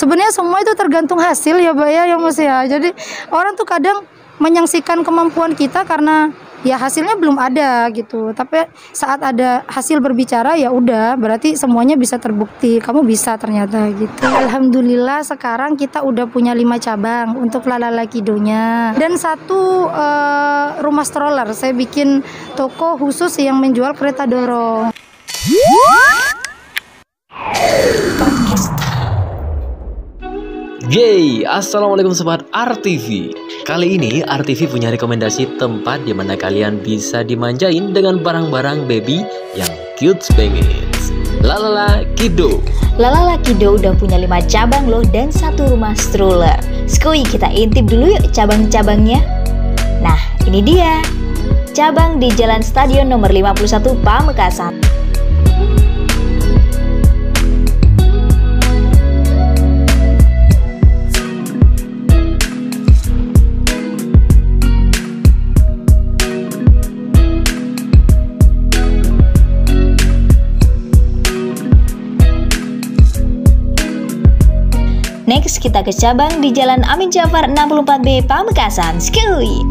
Sebenarnya semua itu tergantung hasil ya Mbak ya Mas ya. Jadi orang tuh kadang menyaksikan kemampuan kita karena ya hasilnya belum ada gitu. Tapi saat ada hasil berbicara ya udah berarti semuanya bisa terbukti. Kamu bisa ternyata gitu. Alhamdulillah sekarang kita udah punya 5 cabang untuk Lalala Kidonya. Dan 1 rumah stroller. Saya bikin toko khusus yang menjual kereta dorong. Yeay, assalamualaikum sobat RTV. Kali ini RTV punya rekomendasi tempat di mana kalian bisa dimanjain dengan barang-barang baby yang cute banget. Lalala Kido. Lalala Kido udah punya 5 cabang loh dan 1 rumah stroller. Skuy, kita intip dulu yuk cabang-cabangnya. Nah, ini dia. Cabang di Jalan Stadion nomor 51 Pamekasan. Next, kita ke cabang di Jalan Amin Jafar 64B Pamekasan. Skuy.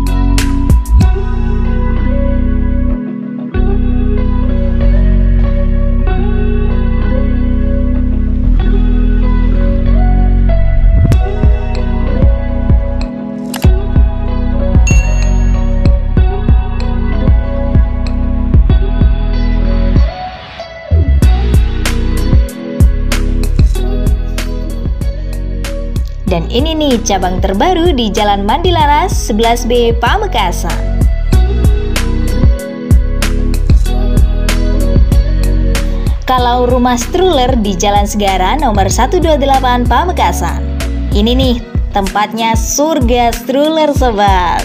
Dan ini nih cabang terbaru di Jalan Mandilaras 11B Pamekasan. Kalau rumah stroller di Jalan Segara nomor 128 Pamekasan. Ini nih tempatnya surga stroller sobat.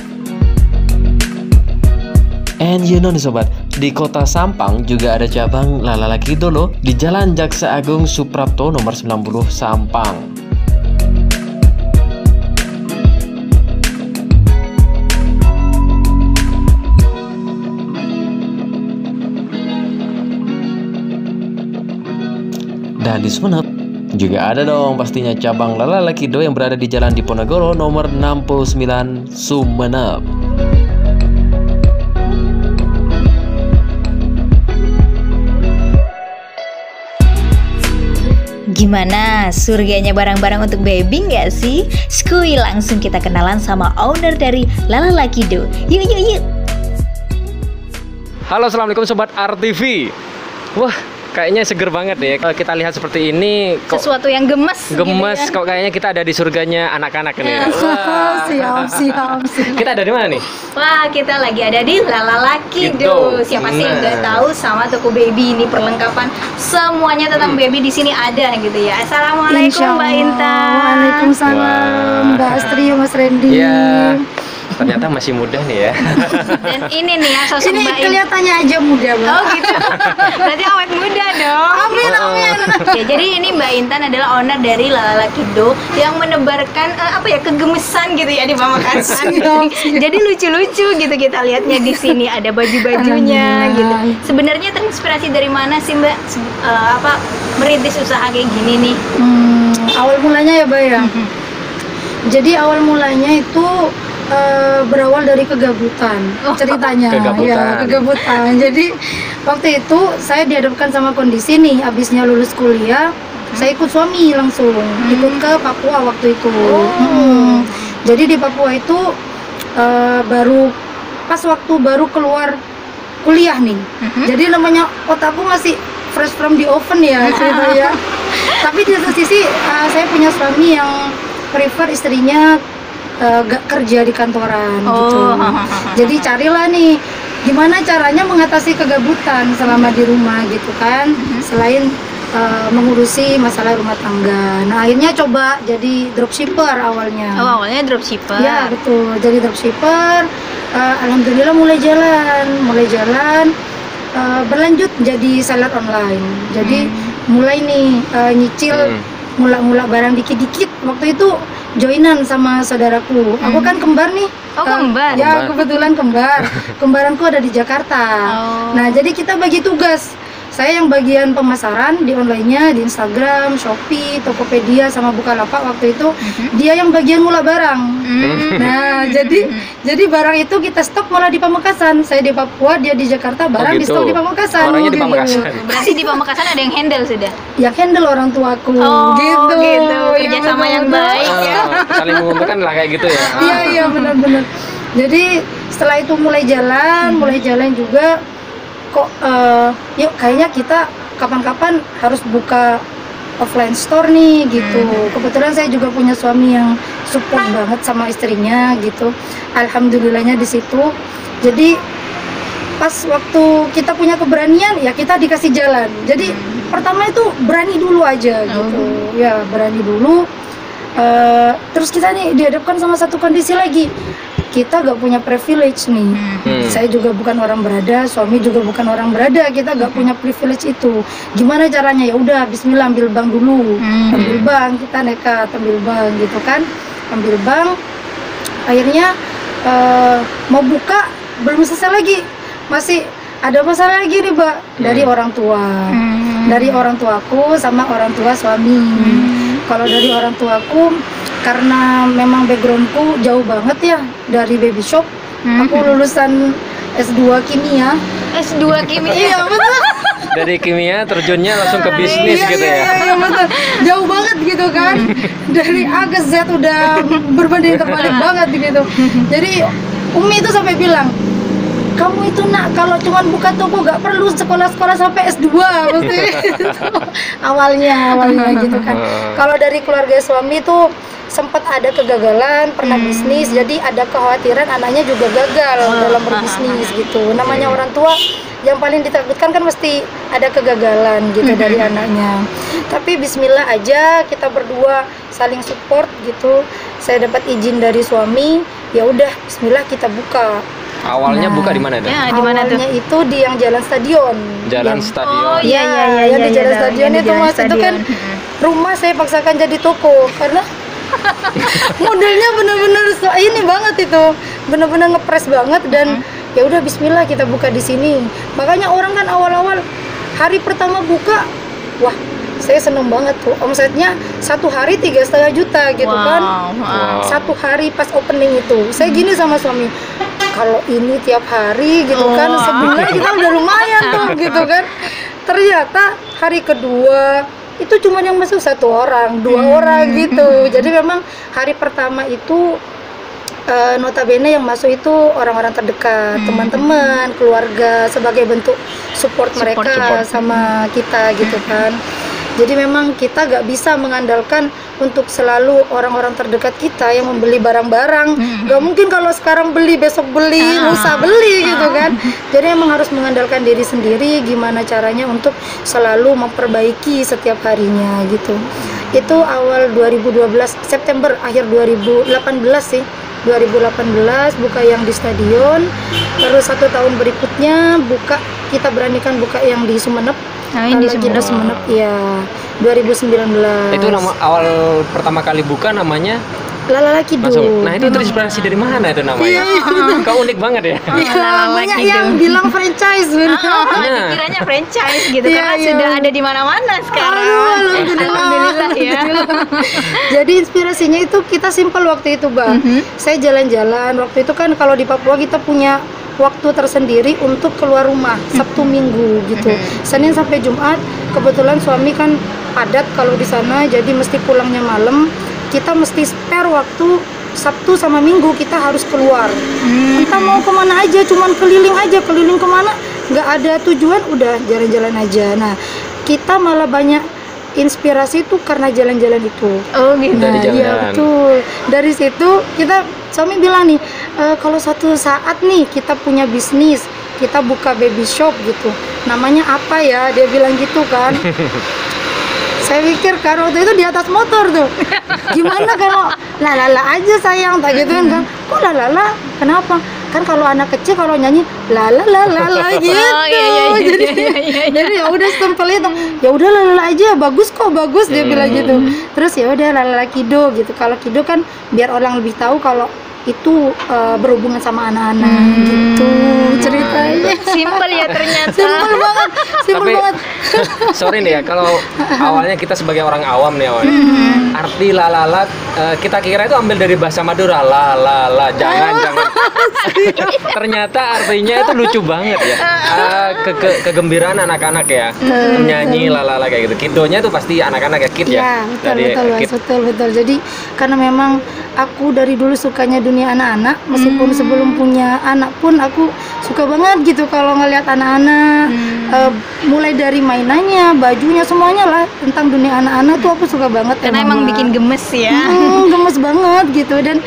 And you know nih sobat, di kota Sampang juga ada cabang Lalala Kido loh, di Jalan Jaksa Agung Suprapto nomor 90 Sampang. Dan di Sumeneb juga ada dong pastinya cabang Lalala Kido yang berada di Jalan Diponegoro nomor 69 Sumeneb. Gimana surganya barang-barang untuk baby nggak sih? Skuy, langsung kita kenalan sama owner dari Lalala Kido. Yuk yuk yuk. Halo, assalamualaikum sobat RTV. Wah, kayaknya seger banget ya. Kalau kita lihat seperti ini, kok Sesuatu yang gemes gemes gitu ya. Kok kayaknya kita ada di surganya anak-anak nih. Siap. Kita ada di mana nih? Wah, kita lagi ada di Lalala Kido. Siapa sih yang nggak tahu sama toko baby ini, perlengkapan semuanya tentang baby di sini ada gitu ya. Assalamualaikum Mbak Intan. Waalaikumsalam Wah. Mbak Astri, Mas Randy. Iya. Ternyata masih muda nih ya. Dan ini nih ya sosok Ini Mbak Intan. kelihatannya aja muda Mbak. Oh gitu. Berarti awet muda dong. Amin. Ya, jadi ini Mbak Intan adalah owner dari Lalala Kido yang menebarkan kegemesan gitu ya di Pamekasan. Jadi lucu-lucu gitu kita lihatnya di sini, ada baju-bajunya gitu. Sebenarnya terinspirasi dari mana sih Mbak merintis usaha kayak gini nih? Awal mulanya ya Mbak ya. Jadi awal mulanya itu berawal dari kegabutan ceritanya. Kegabutan. Jadi waktu itu saya dihadapkan sama kondisi nih, habisnya lulus kuliah, saya ikut suami langsung ikut ke Papua waktu itu. Jadi di Papua itu waktu baru keluar kuliah nih. Jadi namanya otakku masih fresh from the oven ya ceritanya. Tapi di satu sisi saya punya suami yang prefer istrinya gak kerja di kantoran gitu. Jadi carilah nih gimana caranya mengatasi kegabutan selama di rumah gitu kan, selain mengurusi masalah rumah tangga. Nah akhirnya coba jadi dropshipper awalnya. Oh, awalnya dropshipper. Ya betul, jadi dropshipper. Alhamdulillah mulai jalan, berlanjut jadi seller online. Jadi mulai nih nyicil mula-mula barang dikit-dikit. Waktu itu joinan sama saudaraku. Aku kan kembar nih. Oh, kembar. Ya, kebetulan kembar. Kembaranku ada di Jakarta. Nah, jadi kita bagi tugas. Saya yang bagian pemasaran di online-nya, di Instagram, Shopee, Tokopedia, sama Bukalapak waktu itu. Dia yang bagian mula barang. Nah, jadi barang itu kita stok malah di Pamekasan. Saya di Papua, dia di Jakarta, barang di gitu. stok di Pamekasan. Orangnya di Pamekasan. Berarti di Pamekasan ada yang handle sudah. Yang handle orang tuaku. Gitu. Iya, Kerjasama yang benar-benar. baik ya. Saling menguntungkan lah kayak gitu ya. Iya benar-benar. Jadi setelah itu mulai jalan juga kok yuk kayaknya kita kapan-kapan harus buka offline store nih gitu. Kebetulan saya juga punya suami yang support banget sama istrinya gitu. Alhamdulillahnya di situ. Jadi pas waktu kita punya keberanian ya kita dikasih jalan. Jadi pertama itu berani dulu aja gitu. Ya berani dulu. Terus kita nih dihadapkan sama satu kondisi lagi. Kita gak punya privilege nih. Saya juga bukan orang berada, suami juga bukan orang berada. Kita gak punya privilege itu. Gimana caranya? Ya udah, Bismillah ambil bank dulu. Ambil bank, kita nekat ambil bank gitu kan. Ambil bank. Akhirnya mau buka belum selesai lagi. Masih ada masalah lagi nih, Mbak. Dari orang tua. Dari orang tuaku sama orang tua suami. Kalau dari orang tuaku, karena memang backgroundku jauh banget ya dari baby shop. Aku lulusan S2 kimia. S2 kimia. Iya betul. Dari kimia terjunnya langsung ke bisnis gitu ya. Iya betul. Jauh banget gitu kan. Dari A ke Z udah berbanding terbalik banget gitu. Jadi Umi itu sampai bilang, kamu itu nak kalau cuma buka toko gak perlu sekolah-sekolah sampai S2 mesti. awalnya gitu kan. Kalau dari keluarga suami tuh sempat ada kegagalan, pernah bisnis, jadi ada kekhawatiran anaknya juga gagal dalam berbisnis gitu. Namanya orang tua yang paling ditakutkan kan mesti ada kegagalan gitu dari anaknya. Tapi Bismillah aja kita berdua saling support gitu. Saya dapat izin dari suami, ya udah Bismillah kita buka. Awalnya buka di mana? Ya, di mana tuh? Awalnya itu di yang Jalan Stadion. Jalan Yang- Stadion. Oh iya yang di Jalan tahu, Stadion yang di itu Jalan Mas, itu kan Stadion. rumah saya paksakan jadi toko karena modelnya bener-bener ini banget itu, bener-bener ngepres banget dan ya udah Bismillah kita buka di sini. Makanya orang kan awal-awal hari pertama buka, wah saya seneng banget tuh omsetnya satu hari 3,5 juta gitu kan. Satu hari pas opening itu saya gini sama suami, kalau ini tiap hari gitu kan sebulan kita udah lumayan tuh gitu kan. Ternyata hari kedua itu cuma yang masuk 1 orang, 2 orang gitu. Jadi memang hari pertama itu notabene yang masuk itu orang-orang terdekat, teman-teman, keluarga, sebagai bentuk support mereka sama kita gitu kan. Jadi memang kita gak bisa mengandalkan untuk selalu orang-orang terdekat kita yang membeli barang-barang. Gak mungkin kalau sekarang beli, besok beli, lusa beli gitu kan. Jadi emang harus mengandalkan diri sendiri, gimana caranya untuk selalu memperbaiki setiap harinya gitu. Itu awal 2012, September, akhir 2018 sih. 2018 buka yang di stadion, terus 1 tahun berikutnya kita beranikan buka yang di Sumeneb. Di Sumeneb ya 2019. Itu nama awal pertama kali buka namanya Lalala Kido. Nah itu terinspirasi dari mana itu namanya? Kau unik banget ya. Iya, banyak yang bilang franchise bener. Dikiranya franchise gitu Iya, karena iya. sudah ada di mana-mana sekarang. Alhamdulillah ya. Jadi inspirasinya itu kita simpel waktu itu, Bang. Saya jalan-jalan waktu itu kan kalau di Papua kita punya waktu tersendiri untuk keluar rumah Sabtu Minggu gitu. Senin sampai Jumat kebetulan suami kan padat kalau di sana jadi mesti pulangnya malam. Kita mesti spare waktu Sabtu sama Minggu kita harus keluar. Entah mau kemana aja, cuman keliling aja, keliling kemana nggak ada tujuan, udah jalan-jalan aja. Nah kita malah banyak inspirasi tuh karena jalan-jalan itu. Oh gitu. Nah, Dari iya jalan. betul. Dari situ kita suami bilang nih, kalau suatu saat nih kita punya bisnis, kita buka baby shop gitu. Namanya apa ya? Dia bilang gitu kan. Saya pikir kan waktu itu di atas motor tuh. Gimana kalau lalala aja sayang, tak gitu kan? Kok lalala? Kenapa? Kan kalau anak kecil kalau nyanyi lalala gitu. Jadi ya udah stempel itu. Ya udah lalala aja, bagus kok, bagus dia bilang gitu. Terus ya udah lalala Kido gitu. Kalau Kido kan biar orang lebih tahu kalau itu berhubungan sama anak-anak gitu ceritanya. Simpel ya ternyata. Simpel banget, simpel banget. Sorry nih ya, kalau awalnya kita sebagai orang awam nih awalnya, arti lalala kita kira itu ambil dari bahasa Madura, la, jangan. Ternyata artinya itu lucu banget ya. Kegembiraan anak-anak ya, menyanyi lalala kayak gitu. Kidonya itu pasti anak-anak ya, kid ya. Betul. Jadi karena memang aku dari dulu sukanya dunia anak-anak, meskipun sebelum punya anak pun aku suka banget gitu kalau ngelihat anak-anak, mulai dari mainannya, bajunya, semuanya lah tentang dunia anak-anak tuh aku suka banget. Karena emang bikin gemes ya. Gemes banget gitu, dan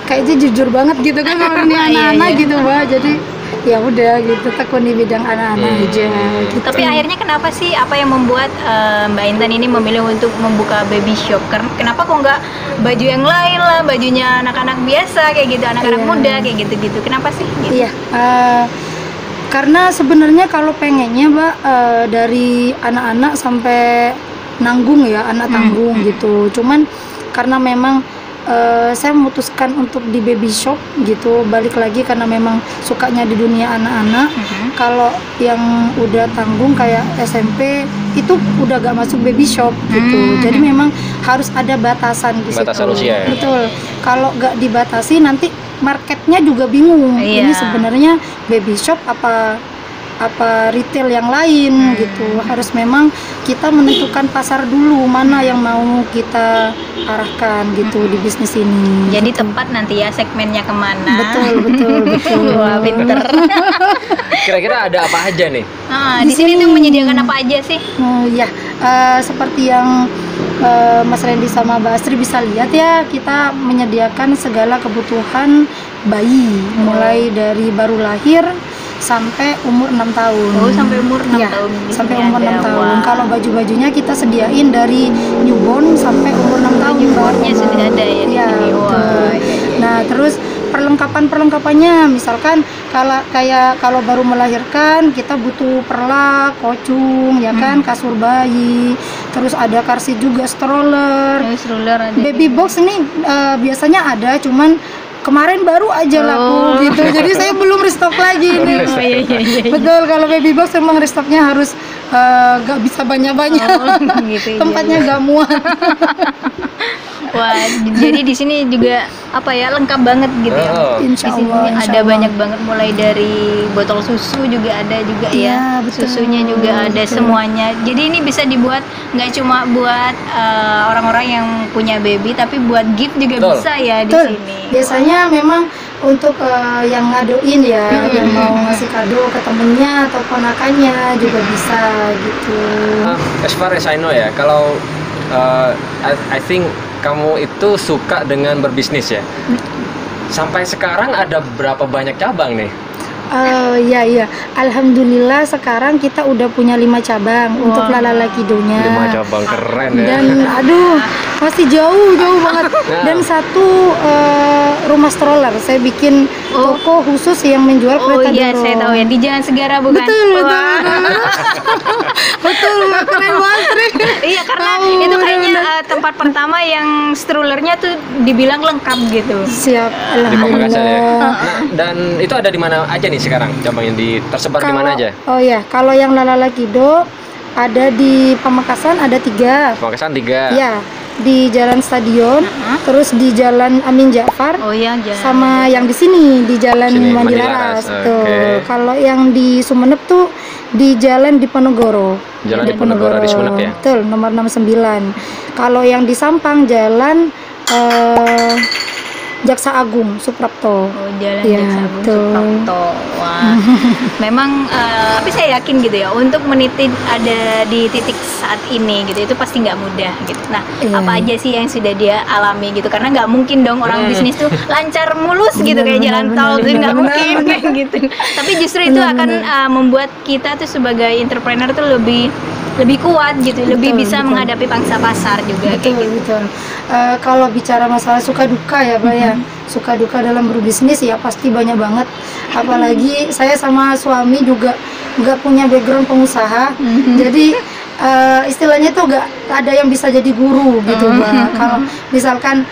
kayaknya jujur banget gitu kan kalau dunia anak-anak gitu Mbak. Jadi ya udah gitu, tekun di bidang anak-anak aja gitu. Tapi akhirnya kenapa sih, apa yang membuat Mbak Intan ini memilih untuk membuka baby shop? Kenapa kok nggak baju yang lain lah, bajunya anak-anak biasa kayak gitu, anak-anak muda kayak gitu-gitu? Kenapa sih? Gitu? Iya, karena sebenarnya kalau pengennya Mbak, dari anak-anak sampai nanggung ya, anak tanggung gitu. Cuman karena memang saya memutuskan untuk di baby shop gitu, balik lagi karena memang sukanya di dunia anak-anak. Kalau yang udah tanggung kayak SMP itu udah gak masuk baby shop gitu. Jadi memang harus ada batasan di situ. Batasan usia ya? Betul. Kalau gak dibatasi nanti marketnya juga bingung. Ini sebenarnya baby shop apa retail yang lain gitu. Harus memang kita menentukan pasar dulu, mana yang mau kita arahkan gitu di bisnis ini. Jadi tepat nanti ya segmennya kemana. Betul. Wah, pinter. Kira-kira ada apa aja nih? Di sini tuh menyediakan apa aja sih? Seperti yang Mas Randy sama Mbak Astri bisa lihat ya, kita menyediakan segala kebutuhan bayi, mulai dari baru lahir sampai umur 6 tahun. Oh, sampai umur 6 tahun. Sampai umur 6 tahun. Kalau baju-bajunya kita sediain dari newborn sampai umur 6 tahun. Newbornnya sudah ada ya di sini. Nah, terus perlengkapannya misalkan kalau baru melahirkan kita butuh perlak, kocung ya kan, kasur bayi, terus ada car seat juga, stroller ada. Baby box ini biasanya ada, cuman kemarin baru aja laku gitu, jadi saya belum restock lagi nih. Betul, kalau baby box memang restocknya harus gak bisa banyak-banyak, gitu, tempatnya gak muat. Wah, jadi di sini juga apa ya, lengkap banget gitu ya. Insya di sini Allah, ada banyak banget, mulai dari botol susu juga ada juga ya. Betul, susunya juga ada semuanya. Jadi ini bisa dibuat nggak cuma buat orang-orang yang punya baby, tapi buat gift juga bisa ya di sini. Biasanya memang untuk yang ngadoin ya, yang mau ngasih kado ke temennya atau ponakannya juga bisa gitu. As far as I know ya, kalau I think kamu itu suka dengan berbisnis ya. Sampai sekarang ada berapa banyak cabang nih? Iya. Alhamdulillah sekarang kita udah punya 5 cabang untuk Lalala Kidonya. 5 cabang, keren ya. Dan masih jauh banget. Dan 1 rumah stroller. Saya bikin toko khusus yang menjual kereta dorong. Iya, saya tahu ya, di Jalan Segara bukan? Betul, keren banget. Iya, karena itu kayaknya tempat pertama yang strollernya tuh dibilang lengkap gitu. Siap, Di Pamekasan ya. alhamdulillah. Dan itu ada di mana aja nih sekarang? Cabang yang tersebar di mana aja? Oh ya, kalau yang Lalala Kido ada di Pamekasan ada 3. Pamekasan 3. Ya, di Jalan Stadion, terus di Jalan Amin Ja'far, sama yang di sini di Jalan Mandilaras. Tuh. Kalau yang di Sumeneb tuh di Jalan Diponegoro. Jalan Diponegoro di Sumeneb ya. Betul, nomor 69. Kalau yang di Sampang Jalan Jaksa Agung Suprapto. Jalan Jaksa Agung Suprapto. Wah. Memang tapi saya yakin gitu ya, untuk meniti ada di titik saat ini gitu, itu pasti nggak mudah gitu. Nah, apa aja sih yang sudah dia alami gitu, karena nggak mungkin dong orang bisnis tuh lancar mulus gitu kayak jalan tol, itu nggak mungkin kayak gitu. Tapi justru itu akan membuat kita tuh sebagai entrepreneur tuh lebih kuat gitu, lebih bisa menghadapi pangsa pasar juga. Betul. Kalau bicara masalah suka duka ya Pak ya, suka duka dalam berbisnis ya pasti banyak banget. Apalagi saya sama suami juga nggak punya background pengusaha, jadi istilahnya tuh nggak ada yang bisa jadi guru gitu Mbak. Kalau misalkan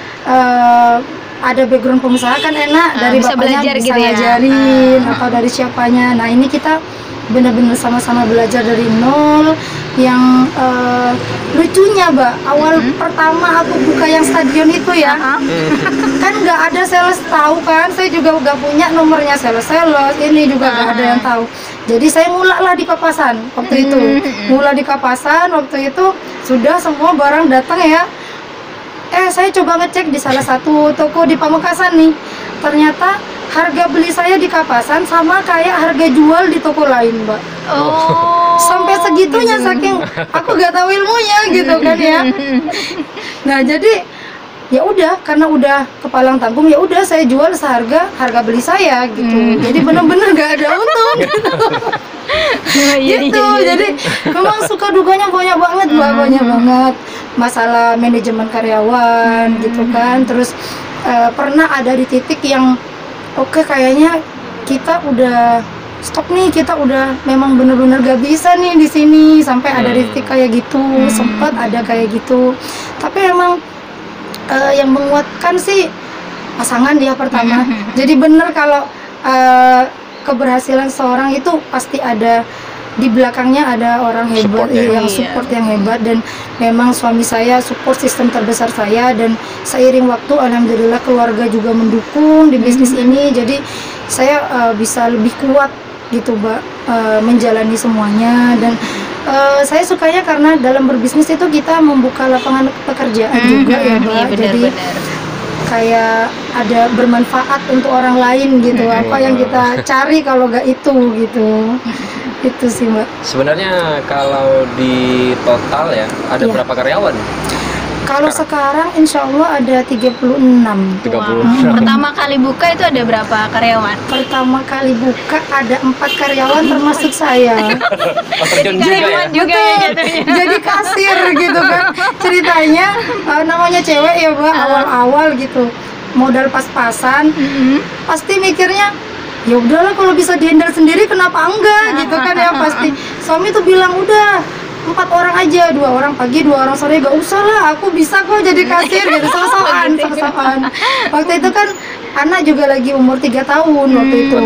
ada background pengusaha kan enak, dari bisa bapaknya belajar bisa gitu ya. ngajarin atau dari siapanya. Nah ini kita benar-benar sama-sama belajar dari nol. Yang lucunya Mbak, awal pertama aku buka yang stadion itu ya, kan nggak ada sales tahu kan, saya juga nggak punya nomornya sales, ini juga nggak ada yang tahu. Jadi saya mulailah di Kapasan waktu itu, mulai di Kapasan waktu itu sudah semua barang datang ya. Saya coba ngecek di salah satu toko di Pamekasan nih, ternyata harga beli saya di Kapasan sama kayak harga jual di toko lain Mbak. Sampai segitunya saking aku gak tahu ilmunya gitu kan ya. Nah jadi ya udah, karena udah kepalang tanggung, ya udah saya jual harga beli saya gitu. Jadi benar-benar gak ada untung gitu. Jadi memang suka dukanya banyak banget Mbak, banyak banget. Masalah manajemen karyawan gitu kan. Terus pernah ada di titik yang oke, kayaknya kita udah stop nih, kita udah memang bener-bener gak bisa nih di sini, sampai ada titik kayak gitu, sempat ada kayak gitu. Tapi emang yang menguatkan sih pasangan dia pertama. Jadi bener kalau keberhasilan seorang itu pasti ada di belakangnya ada orang hebat yang support yang hebat, dan memang suami saya support sistem terbesar saya, dan seiring waktu alhamdulillah keluarga juga mendukung di bisnis ini, jadi saya bisa lebih kuat gitu Mbak, menjalani semuanya. Dan saya sukanya karena dalam berbisnis itu kita membuka lapangan pekerjaan juga ya Mbak, jadi kayak ada bermanfaat untuk orang lain gitu. Apa yang kita cari kalau gak itu gitu. Itu sih Mbak. Sebenarnya kalau di total ya ada berapa karyawan? Kalau sekarang insya Allah ada 36. 36. Pertama kali buka itu ada berapa karyawan? Pertama kali buka ada 4 karyawan termasuk saya. Terjun juga ya? Jadi kasir gitu kan. Ceritanya namanya cewek ya Mbak, awal-awal gitu. Modal pas-pasan. Pasti mikirnya ya udahlah, kalau bisa dihandle sendiri kenapa enggak gitu kan ya. Pasti suami tuh bilang udah 4 orang aja, 2 orang pagi 2 orang sore, gak usah lah, aku bisa kok jadi kasir gitu. Sok-sokan. Waktu itu kan anak juga lagi umur 3 tahun waktu itu.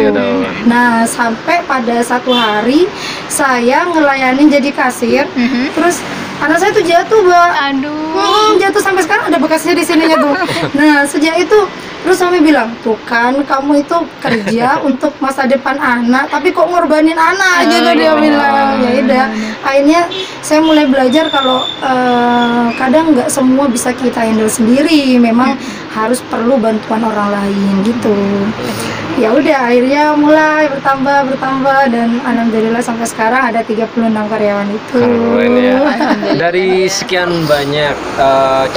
Nah sampai pada satu hari saya ngelayanin jadi kasir, terus anak saya tuh jatuh Mbak. Jatuh sampai sekarang ada bekasnya di sininya tuh. Nah sejak itu terus suami bilang, tuh kan kamu itu kerja untuk masa depan anak, tapi kok ngorbanin anak gitu. Dia bilang. Ya udah, akhirnya saya mulai belajar kalau kadang nggak semua bisa kita handle sendiri, memang harus perlu bantuan orang lain gitu. Ya udah, akhirnya mulai bertambah dan alhamdulillah sampai sekarang ada 36 karyawan itu. Keren ya. Dari sekian banyak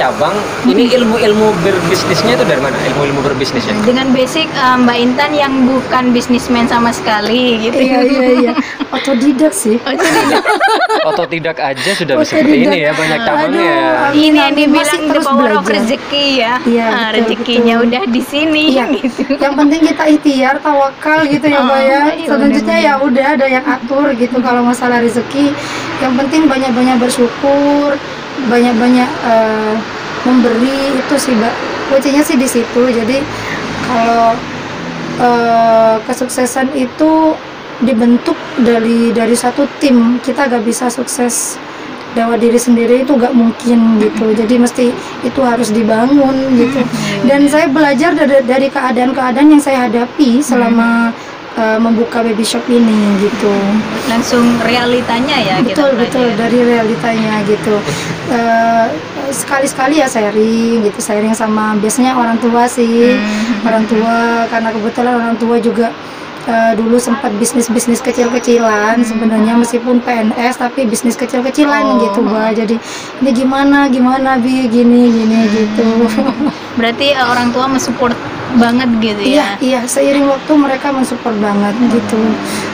cabang, ini ilmu berbisnisnya itu dari mana? Ilmu berbisnisnya? Dengan basic Mbak Intan yang bukan bisnismen sama sekali gitu. Iya. Otodidak sih. Otodidak aja sudah seperti ini ya, banyak cabangnya ya. Ini yang dibilang the power of rezeki ya. Iya, rezekinya udah di sini gitu. Yang penting kita ikhtiar, tawakal gitu ya Mbak ya. Selanjutnya ya udah ada yang atur gitu. Kalau masalah rezeki, yang penting banyak-banyak bersyukur, banyak-banyak memberi, itu sih Mbak. Kuncinya sih di situ. Jadi kalau kesuksesan itu dibentuk dari satu tim, kita gak bisa sukses lewat diri sendiri, itu gak mungkin gitu. Jadi mesti itu harus dibangun gitu. Dan saya belajar dari keadaan-keadaan yang saya hadapi selama membuka baby shop ini gitu. Langsung realitanya ya. Betul dari realitanya gitu. Sekali-sekali ya sharing sama biasanya orang tua sih. Orang tua, karena kebetulan orang tua juga dulu sempat bisnis kecil-kecilan, sebenarnya meskipun PNS tapi bisnis kecil-kecilan gitu Mbak. Jadi ini gimana Bi, gini gitu. Berarti orang tua mensupport banget gitu ya. Iya, seiring waktu mereka mensupport banget gitu.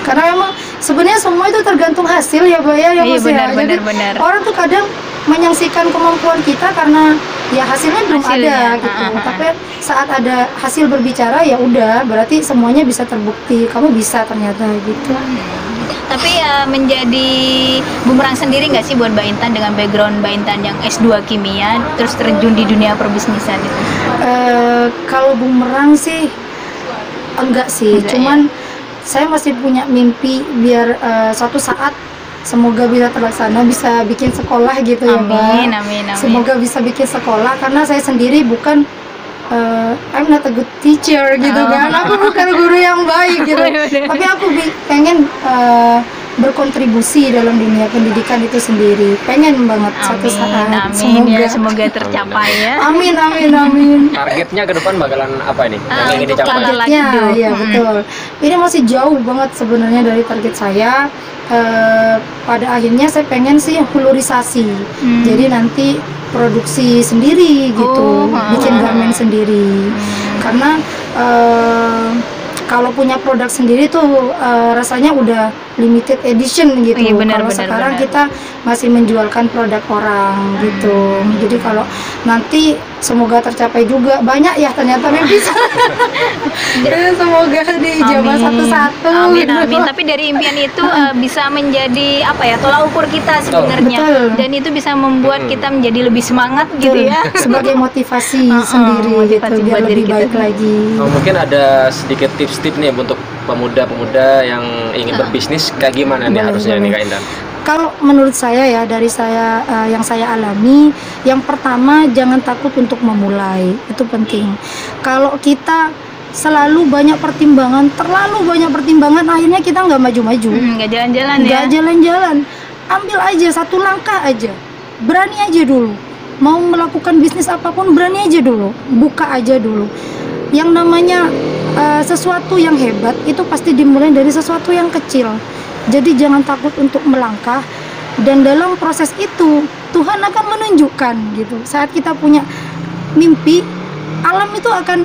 Karena memang sebenarnya semua itu tergantung hasil ya Mbak ya. Iya, benar. Orang tuh kadang menyaksikan kemampuan kita karena ya hasilnya belum ada gitu. Tapi saat ada hasil berbicara, ya udah berarti semuanya bisa terbukti, kamu bisa ternyata gitu. Tapi menjadi bumerang sendiri nggak sih buat Mbak Intan dengan background Mbak Intan yang S2 kimia terus terjun di dunia perbisnisan itu? Kalau bumerang sih enggak sih, cuman saya masih punya mimpi biar suatu saat semoga bisa terlaksana, bisa bikin sekolah gitu ya Mbak. Amin. Semoga bisa bikin sekolah, karena saya sendiri bukan I'm not a good teacher gitu kan. Aku bukan guru yang baik gitu. Tapi aku pengen berkontribusi dalam dunia pendidikan itu sendiri. Pengen banget suatu saat. Semoga tercapai ya. Amin. Targetnya ke depan bakalan apa nih yang ingin untuk dicapai? Targetnya, ya betul. Ini masih jauh banget sebenarnya dari target saya. Pada akhirnya saya pengen sih hulurisasi. Jadi nanti produksi sendiri gitu, bikin garment sendiri. Karena kalau punya produk sendiri tuh rasanya udah limited edition gitu. Kalau sekarang kita masih menjualkan produk orang gitu. Jadi kalau nanti semoga tercapai juga, banyak ya ternyata mimpi saya. Semoga dijawab satu-satu. Amin. Tapi dari impian itu bisa menjadi apa ya, tolak ukur kita sebenarnya. Dan itu bisa membuat kita menjadi lebih semangat gitu ya. Sebagai motivasi sendiri gitu, biar lebih baik lagi. Mungkin ada sedikit tips-tips nih untuk pemuda-pemuda yang ingin berbisnis, kayak gimana nih harusnya nih Kak Intan? Kalau menurut saya ya, dari saya yang saya alami, yang pertama jangan takut untuk memulai, itu penting. Kalau kita selalu banyak pertimbangan, terlalu banyak pertimbangan, akhirnya kita nggak maju-maju, nggak jalan-jalan ya. Nggak jalan-jalan, ambil aja satu langkah aja, berani aja dulu. Mau melakukan bisnis apapun berani aja dulu, buka aja dulu. Yang namanya sesuatu yang hebat itu pasti dimulai dari sesuatu yang kecil. Jadi jangan takut untuk melangkah, dan dalam proses itu Tuhan akan menunjukkan gitu. Saat kita punya mimpi, alam itu akan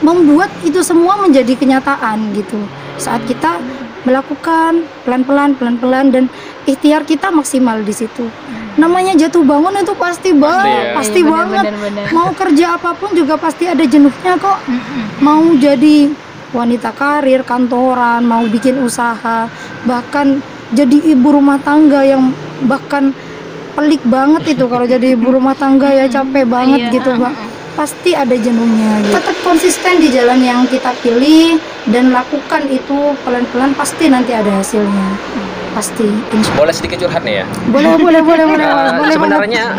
membuat itu semua menjadi kenyataan gitu. Saat kita melakukan pelan-pelan dan ikhtiar kita maksimal di situ. Namanya jatuh bangun itu pasti banget. Bener. Mau kerja apapun juga pasti ada jenuhnya kok. Mau jadi wanita karir, kantoran, mau bikin usaha, bahkan jadi ibu rumah tangga yang bahkan pelik banget itu kalau jadi ibu rumah tangga ya, capek banget gitu Mbak. Pasti ada jenuhnya gitu. Tetap konsisten di jalan yang kita pilih dan lakukan itu pelan-pelan, pasti nanti ada hasilnya. Pasti. Boleh sedikit curhat nih ya? Boleh. Sebenarnya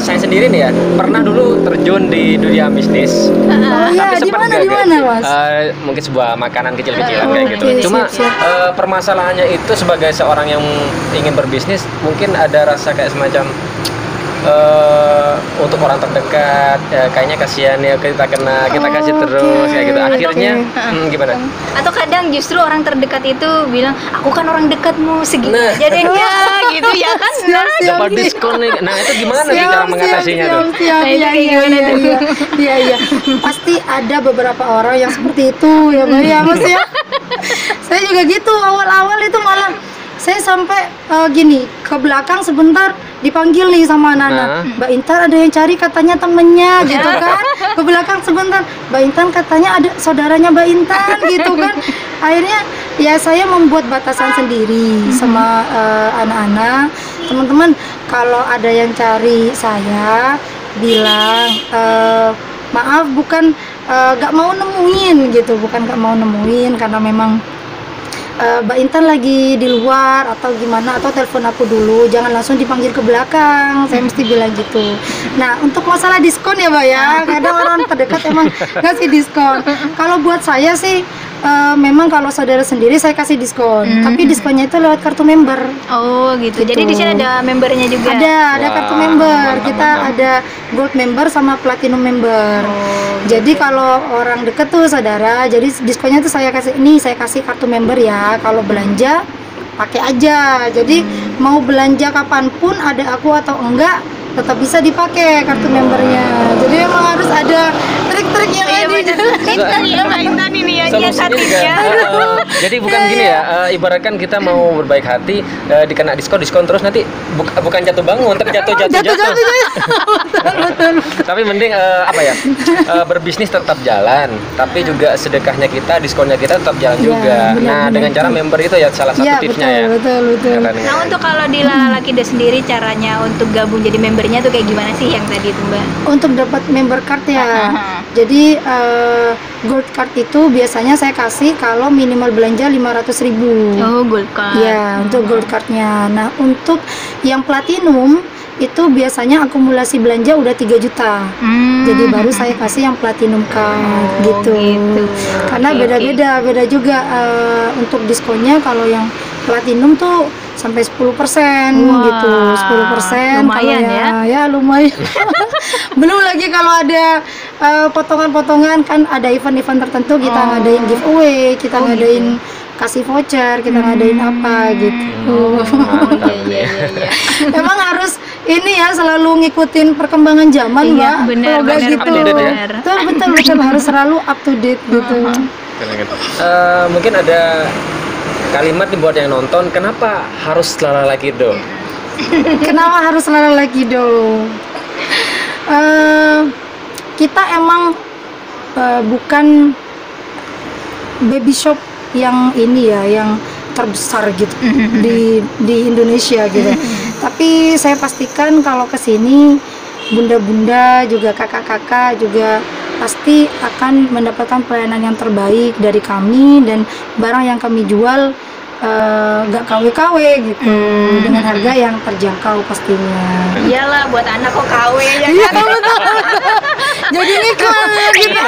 saya sendiri nih ya pernah dulu terjun di dunia bisnis. Tapi sempat gagal. Mas? Mungkin sebuah makanan kecil-kecilan kayak gitu. Okay, Cuma siap. Permasalahannya itu sebagai seorang yang ingin berbisnis, mungkin ada rasa kayak semacam untuk orang terdekat ya, kayaknya kasihan ya, kita kasih terus kayak gitu. Akhirnya gimana? Atau kadang justru orang terdekat itu bilang, aku kan orang dekatmu segitu aja deh ya gitu ya kan. Dapat diskon nih. Nah itu gimana sih cara mengatasinya tuh? Iya. Pasti ada beberapa orang yang seperti itu ya Mbak ya Mas ya. Saya juga gitu, awal-awal itu malah saya sampai gini, ke belakang sebentar dipanggil nih sama anak-anak, Mbak Intan ada yang cari katanya temennya gitu kan. Ke belakang sebentar, Mbak Intan katanya ada saudaranya Mbak Intan gitu kan. Akhirnya ya saya membuat batasan sendiri sama anak-anak. Teman-teman kalau ada yang cari saya, bilang maaf, bukan gak mau nemuin gitu, bukan gak mau nemuin karena memang Mbak Intan lagi di luar atau gimana, atau telepon aku dulu, jangan langsung dipanggil ke belakang, saya mesti bilang gitu. Nah untuk masalah diskon ya Mbak ya, kadang orang terdekat emang ngasih diskon. Kalau buat saya sih memang kalau saudara sendiri saya kasih diskon, tapi diskonnya itu lewat kartu member. Oh gitu. Jadi di sini ada membernya juga. Ada kartu member. Kita ada gold member sama platinum member. Jadi kalau orang deket tuh saudara, jadi diskonnya tuh saya kasih kartu member ya. Kalau belanja pakai aja. Jadi mau belanja kapanpun ada aku atau enggak, tetap bisa dipakai kartu membernya. Jadi emang harus ada trik-trik yang ada. Pintar ya Mbak Intan ini ya. Solusinya juga, jadi bukan gini ya, ibaratkan kita mau berbaik hati, dikena diskon terus nanti bukan jatuh bangun, tapi jatuh. Betul. Tapi mending apa ya? Berbisnis tetap jalan, tapi juga sedekahnya kita, diskonnya kita tetap jalan juga. benar, Nah, dengan cara member itu ya salah satu tipsnya ya. Betul. Keren, Nah, untuk kalau di Lalalakido sendiri caranya untuk gabung jadi membernya tuh kayak gimana sih yang tadi itu Mbak? Untuk dapat member card ya. Jadi gold card itu biasanya saya kasih kalau minimal belanja 500.000. Oh, gold card. Ya, untuk gold cardnya. Nah, untuk yang platinum itu biasanya akumulasi belanja udah 3 juta. Jadi baru saya kasih yang platinum card gitu. Karena Oke, beda juga untuk diskonnya. Kalau yang platinum tuh sampai 10% gitu. 10% lumayan kalau ya lumayan. Belum lagi kalau ada potongan-potongan, kan ada event-event tertentu kita ngadain giveaway, kita ngadain kasih voucher, kita ngadain apa gitu. Iya. Emang harus ini ya, selalu ngikutin perkembangan zaman, Mbak. Benar, Kalau nggak benar, gitu. benar. Betul harus selalu up to date gitu. Mungkin ada kalimat nih buat yang nonton, kenapa harus Lalalakido? Kenapa harus Lalalakido? Kita emang bukan baby shop yang ini ya, yang terbesar gitu di Indonesia gitu. Tapi saya pastikan kalau kesini bunda-bunda juga kakak-kakak juga pasti akan mendapatkan pelayanan yang terbaik dari kami, dan barang yang kami jual gak KW-KW gitu, dengan harga yang terjangkau pastinya. Iyalah, buat anak kok KW ya. Iya, betul. Jadi iklan gitu.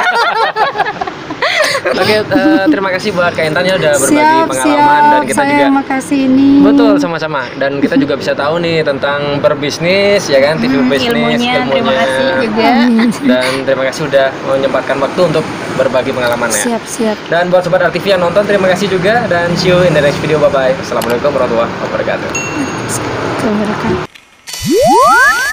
Oke, terima kasih buat Kak Intan ya udah berbagi pengalaman, dan kita saya juga makasih ini. betul sama-sama, dan kita juga bisa tahu nih tentang berbisnis ya kan, TV bisnis, ilmunya. Terima kasih juga. dan terima kasih sudah menyempatkan waktu untuk berbagi pengalaman ya. Siap. Dan buat sobat RTV yang nonton, terima kasih juga, dan see you in the next video. Bye bye. Assalamualaikum warahmatullahi wabarakatuh. Terima kasih.